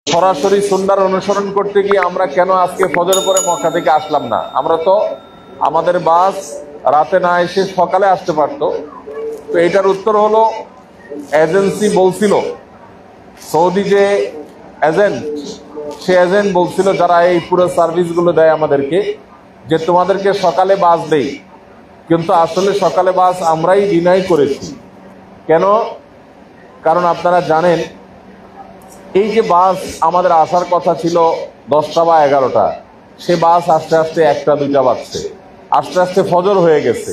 সরাসরি সুন্নাহর অনুসরণ করতে গিয়ে আমরা কেন আজকে ফজর পরে মক্কা থেকে আসলাম না? আমরা তো আমাদের বাস রাতে না এসে সকালে আসতে পারতো। তো এটার উত্তর হলো, এজেন্সি বলছিল, সৌদি যে এজেন্ট, সে এজেন্ট বলছিল যারা এই পুরো সার্ভিসগুলো দেয় আমাদেরকে, যে তোমাদেরকে সকালে বাস দেই, কিন্তু আসলে সকালে বাস আমরাই ডিনাই করেছি। কেন? কারণ আপনারা জানেন, এই যে বাস আমাদের আসার কথা ছিল 10টা বা 11টা, সে বাস আস্তে আস্তে 1টা 2টা বাজছে, আস্তে আস্তে ফজর হয়ে গেছে।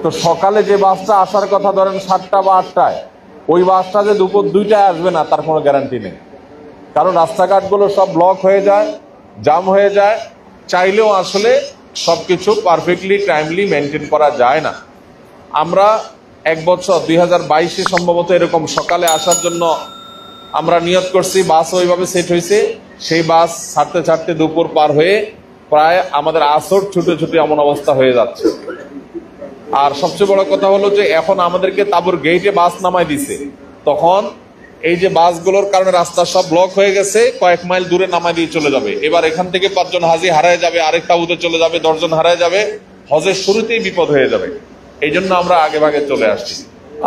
তো সকালে যে বাসটা আসার কথা ধরেন 7টা বা 8টায়, ওই বাসটা যে দুপুর 2টায় আসবে না তার কোনো গ্যারান্টি নেই। কারণ রাস্তাঘাটগুলো সব ব্লক হয়ে যায়, জাম হয়ে যায়, চাইলেও আসলে সবকিছু পারফেক্টলি টাইমলি মেনটেন করা যায় না। আমরা এক বছর 2022-এ সম্ভবত এরকম সকালে আসার জন্য আমরা নিয়ত করছি, বাস ওইভাবে সেট হয়েছে, সেই বাস ছাড়তে ছাড়তে দুপুর পার হয়ে প্রায় আমাদের আসর ছুটে ছুটে এমন অবস্থা হয়ে যাচ্ছে। আর সবচেয়ে বড় কথা হলো যে এখন আমাদেরকে তাবুর গেইটে বাস নামাই দিছে, তখন এই যে বাসগুলোর কারণে রাস্তা সব ব্লক হয়ে গেছে, কয়েক মাইল দূরে নামাই দিয়ে চলে যাবে। এবার এখান থেকে 5 জন হাজি হারায় যাবে, আরেক তাবুতে চলে যাবে, 10 জন হারায় যাবে, হজের শুরুতেই বিপদ হয়ে যাবে। এই জন্য আমরা আগে ভাগে চলে আসছি।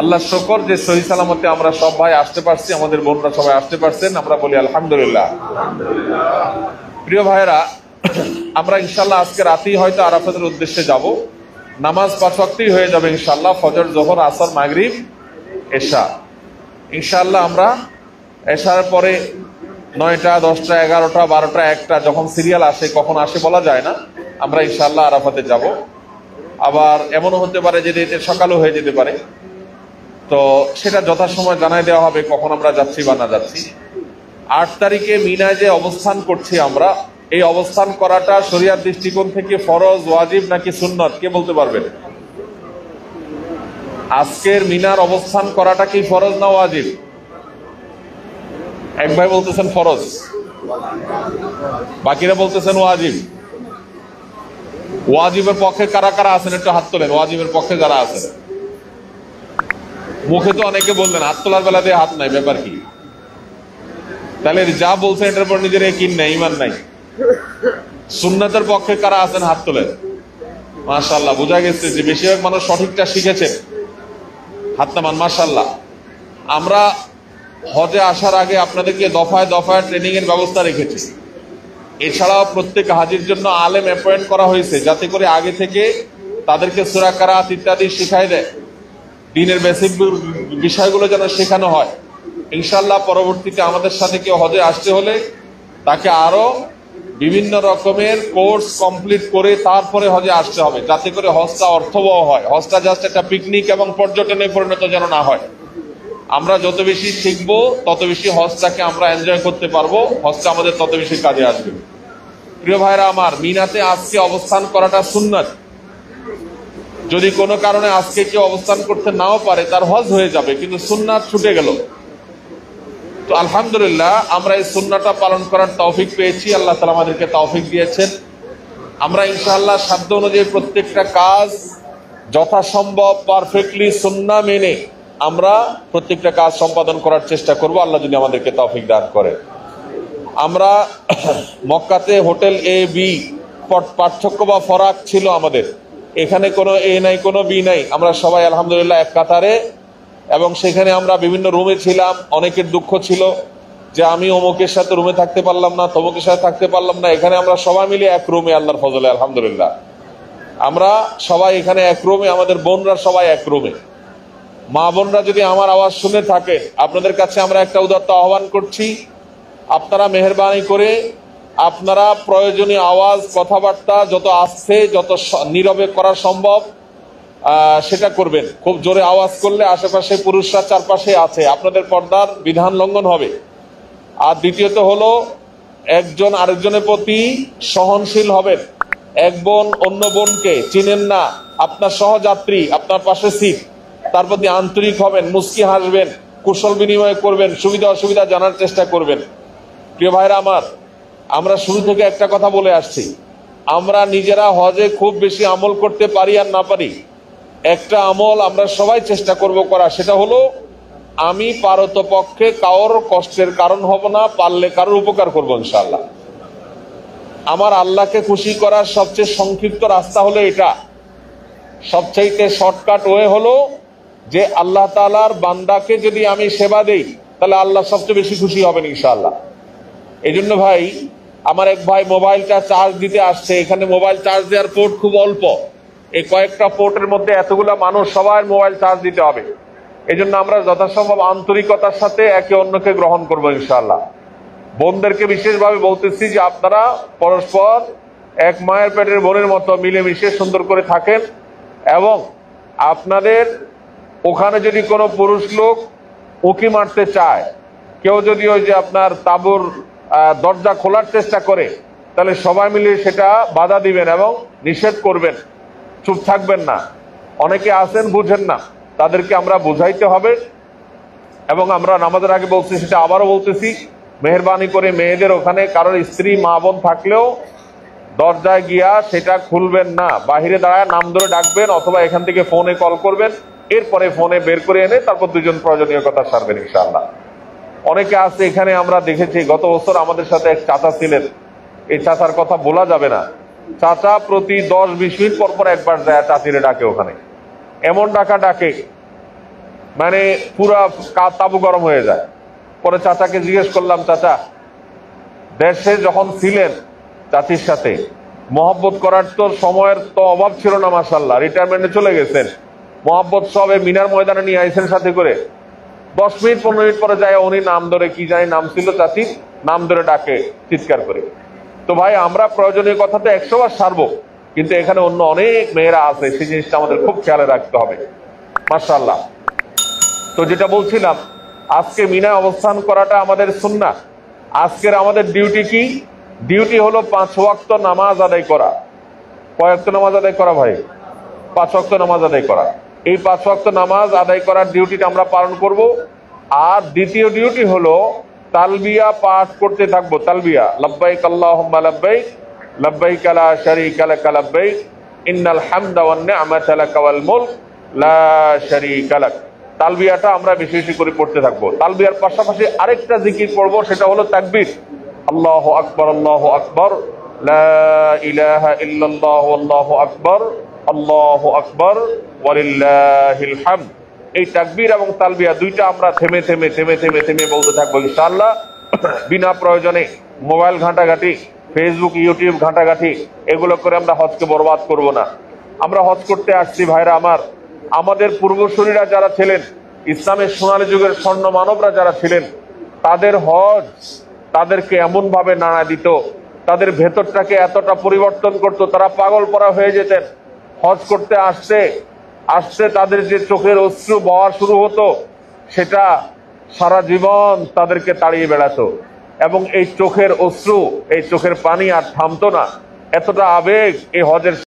আল্লাহ শুকর যে সহি সালামতে আমরা সব ভাই আসতে পারছি, আমাদের বোনরা সবাই আসতে পারছেন, আমরা বলি আলহামদুলিল্লাহ। প্রিয় ভাইয়েরা, আমরা ইনশাল্লাহ আজকে রাতেই হয়তো আরাফাতের উদ্দেশ্যে যাব। নামাজ 5 ওয়াক্তই হয়ে যাবে ইনশাল্লাহ, ফজর, জোহর, আসর, মাগরিব, এশা। ইনশাল্লাহ আমরা এশার পরে 9টা 10টা 11টা 12টা 1টা যখন সিরিয়াল আসে, কখন আসে বলা যায় না, আমরা ইনশাল্লাহ আরাফাতে যাব। আবার এমনও হতে পারে যে এতে সকালও হয়ে যেতে পারে, তো সেটা যথাসময় জানাই দেওয়া হবে কখন আমরা যাচ্ছি বা না যাচ্ছি। 8 তারিখে মিনায় যে অবস্থান করছি আমরা, এই অবস্থান করাটা শরিয়ার দৃষ্টিকোণ থেকে ফরজ, ওয়াজিব নাকি সুন্নত, কে বলতে পারবেন? আজকের মিনার অবস্থান করাটা কি ফরজ না ওয়াজিব? এক ভাই বলতেছেন ফরজ, বাকিরা বলতেছেন ওয়াজিব। ওয়াজিবের পক্ষে কারা কারা আছেন একটু হাত তোলেন। ওয়াজিবের পক্ষে যারা আছেন, মুখে তো অনেকে বললেন, হাত তোলার বেলাতে হাত নাই, ব্যাপার কি? তাহলে যা বলছেন এটার পর নিজের কিন নাই, ইমান নাই। সুন্নাতের পক্ষে কারা আছেন হাত তোলেন। মাশাআল্লাহ, বোঝা গেছে যে বেশিরভাগ মানুষ সঠিকটা শিখেছেন, হাত নামান। মাশাআল্লাহ। আমরা হজে আসার আগে আপনাদেরকে দফায় দফায় ট্রেনিং এর ব্যবস্থা রেখেছি। এছাড়াও প্রত্যেক হাজির জন্য আলেম অ্যাপয়েন্ট করা হয়েছে, যাতে করে আগে থেকে তাদেরকে সূরা কারাত ইত্যাদি শিখাই দেয়, দ্বীনের বেসিক বিষয়গুলো যেন শেখানো হয়। ইনশাআল্লাহ পরবর্তীতে আমাদের সাথে কেউ হজে আসতে হলে তাকে আরো বিভিন্ন রকমের কোর্স কমপ্লিট করে তারপরে হজে আসতে হবে, যাতে করে হজটা অর্থবহ হয়। হজটা জাস্ট একটা পিকনিক এবং পর্যটনে পরিণত যেন না হয়। আমরা যত বেশি শিখবো তত বেশি হজটাকে আমরা এনজয় করতে পারবো, হজটা আমাদের তত বেশি কাজে আসবে। প্রিয় ভাইরা আমার, মিনাতে আজকে অবস্থান করাটা সুন্নাত। যদি কোনো কারণে আজকে কেউ অবস্থান করতে নাও পারে, তার হজ হয়ে যাবে, কিন্তু সুন্নাত ছুটে গেল। তো আলহামদুলিল্লাহ আমরা এই সুন্নাহটা পালন করার তৌফিক পেয়েছি, আল্লাহ তাআলা আমাদেরকে তৌফিক দিয়েছেন। আমরা ইনশাআল্লাহ সাধ্য অনুযায়ী প্রত্যেকটা কাজ যথাসম্ভব পারফেক্টলি সুন্নাহ মেনে আমরা প্রত্যেকটা কাজ সম্পাদন করার চেষ্টা করব, আল্লাহ যদি আমাদেরকে তৌফিক দান করে। আমরা মক্কাতে হোটেল এ বি পার্থক্য বা ফরাক ছিল আমাদের, এখানে কোনো এ নাই কোনো বি নাই, আমরা সবাই আলহামদুলিল্লাহ এক কাতারে। এবং সেখানে আমরা বিভিন্ন রুমে ছিলাম। অনেকের দুঃখ ছিল যে আমি অমুকের সাথে রুমে থাকতে পারলাম না, তমুকের সাথে থাকতে পারলাম না। এখানে আমরা সবাই মিলে এক রুমে, আল্লাহর ফজলে আলহামদুলিল্লাহ আমরা সবাই এখানে এক রুমে, আমাদের বোনরা সবাই এক রুমে। মা বোনরা যদি আমার আওয়াজ শুনে থাকে, আপনাদের কাছে আমরা একটা উদাত্ত আহ্বান করছি, আপনারা মেহেরবানি করে আপনারা প্রয়োজনীয় আওয়াজ, কথাবার্তা যত আসছে, যত নীরবে করা সম্ভব সেটা করবেন। খুব জোরে আওয়াজ করলে আশেপাশে পুরুষরা চারপাশে আছে, আপনাদের পর্দার বিধান লঙ্ঘন হবে। আর দ্বিতীয়ত হলো, একজন আরেকজনের প্রতি সহনশীল হবেন। এক বোন অন্য বোনকে চিনেন না, আপনার সহযাত্রী, আপনার পাশে সিট, তার প্রতি আন্তরিক হবেন, মুস্কি হাসবেন, কুশল বিনিময় করবেন, সুবিধা অসুবিধা জানার চেষ্টা করবেন। প্রিয় ভাইরা আমার, আমরা শুরু থেকে একটা কথা বলে আসছি, আমরা নিজেরা হজে খুব বেশি আমল করতে পারি আর না পারি, একটা আমল আমরা সবাই চেষ্টা করব করা, সেটা হলো আমি পারতপক্ষে কারোর কষ্টের কারণ হব না, পারলে কারোর উপকার করবো ইনশাআল্লাহ। আমার আল্লাহকে খুশি করার সবচেয়ে সংক্ষিপ্ত রাস্তা হলো এটা, সবচাইতে শর্টকাট ওয়ে হলো যে আল্লাহ তাআলার বান্দাকে যদি আমি সেবা দেই তাহলে আল্লাহ সবচেয়ে বেশি খুশি হবেন ইনশাআল্লাহ। এই জন্য ভাই, আমার এক ভাই মোবাইলটা চার্জ দিতে আসছে, এখানে মোবাইল চার্জ দেওয়ার পোর্ট খুব অল্প, এই কয়েকটা পোর্টের মধ্যে এতগুলা মানুষ, সবার মোবাইল চার্জ দিতে হবে। এই জন্য আমরা যথাসম্ভব আন্তরিকতার সাথে একে অন্যকে গ্রহণ করবো ইনশাআল্লাহ। বোনদেরকে বিশেষভাবে বলতেছি যে আপনারা পরস্পর এক মায়ের পেটের বোনের মতো মিলেমিশে সুন্দর করে থাকেন, এবং আপনাদের ওখানে যদি কোনো পুরুষ লোক উঁকি মারতে চায়, কেউ যদি ওই যে আপনার তাঁবুর দরজা খোলার চেষ্টা করে, তাহলে সবাই মিলে সেটা বাধা দিবেন এবং নিষেধ করবেন, চুপ থাকবেন না। অনেকে আছেন বুঝেন না, তাদেরকে আমরা বুঝাইতে হবে। এবং আমরা নামাজের আগে বলছি, সেটা আবারও বলতেছি, মেহেরবানি করে মেয়েদের ওখানে কারোর স্ত্রী মা বোন থাকলেও দরজায় গিয়া সেটা খুলবেন না, বাহিরে দাঁড়ায় নাম ধরে ডাকবেন অথবা এখান থেকে ফোনে কল করবেন, এরপরে ফোনে বের করে এনে তারপর দুজন প্রয়োজনীয় কথা সারবেন ইনশাআল্লাহ। অনেকে আছে এখানে, আমরা দেখেছি গত বছর আমাদের সাথে এক চাচা ছিলেন, এই চাচার কথা বলা যাবে না। চাচা প্রতি 10-20 মিনিট পর পর একবার যায় চাচিরে ডাকে, ওখানে এমন ডাকে মানে পুরা তাবু গরম হয়ে যায়। পরে চাচাকে জিজ্ঞেস করলাম, চাচা দেশে যখন ছিলেন চাচির সাথে মহব্বত করার তো সময়ের তো অভাব ছিল না, মাশাআল্লাহ, রিটায়ারমেন্টে চলে গেছেন, মহব্বত সবে মিনার ময়দানে নিয়ে আইছেন সাথে করে, 10 মিনিট 15 মিনিট পরে যায় উনি নাম ধরে, কি জানি নাম ছিল চাচির, নাম ধরে ডাকে চিৎকার করে। তো ভাই, আমরা প্রয়োজনীয় কথা তো 100 বার সারবো, কিন্তু এখানে অন্য অনেক মেয়েরা আছে, সেই জিনিসটা আমাদের খুব খেয়ালে রাখতে হবে মাশাআল্লাহ। তো যেটা বলছিলাম, আজকে মিনায় অবস্থান করাটা আমাদের সুন্নাহ। আজকের আমাদের ডিউটি কি? ডিউটি হলো 5 ওয়াক্ত নামাজ আদায় করা। কয় ওয়াক্ত নামাজ আদায় করা ভাই? 5 ওয়াক্ত নামাজ আদায় করা। এই 5 ওয়াক্ত নামাজ আদায় করার ডিউটিটা আমরা পালন করব। আর দ্বিতীয় ডিউটি হলো তালবিয়া পাঠ করতে থাকবো। তালবিয়া, লাব্বাইক আল্লাহুম্মা লাব্বাইক, লাব্বাইক লা শারীকা লাক লাব্বাইক, ইন্নাল হামদা ওয়ান নি'মাতা লাক ওয়াল মুলক লা শারীকা লাক। তালবিয়াটা আমরা বেশি বেশি করে পড়তে থাকবো। তালবিয়ার পাশাপাশি আরেকটা জিকির পড়বো, সেটা হলো তাকবীর। আল্লাহু আকবার, আল্লাহু আকবার, লা ইলাহা ইল্লাল্লাহু আল্লাহু আকবার, আল্লাহু আকবার ওয়ালিল্লাহিল হামদ। এই তাকবীর এবং তালবিয়া দুইটা আমরা থেমে থেমে থেমে থেমে থেমে বলতে থাকবো ইনশাআল্লাহ। বিনা প্রয়োজনে মোবাইল ঘাঁটাঘাঁটি, ফেসবুক ইউটিউব ঘাঁটাঘাঁটি এগুলো করে আমরা হজকে বরবাদ করব না। আমরা হজ করতে আসছি ভাইরা আমার, আমাদের পূর্বসূরীরা যারা ছিলেন, ইসলামের সোনালী যুগের স্বর্ণ মানবরা যারা ছিলেন, তাদের হজ তাদেরকে এমন ভাবে নাড়া দিত, তাদের ভেতরটাকে এতটা পরিবর্তন করত, তারা পাগল পরা হয়ে যেতেন। হজ করতে আসতে আসতে তাদের যে চোখের অশ্রু বওয়া শুরু হতো, সেটা সারা জীবন তাদেরকে তাড়িয়ে বেড়াতো। এবং এই চোখের অশ্রু, এই চোখের পানি আর থামতো না, এতটা আবেগ এই হজের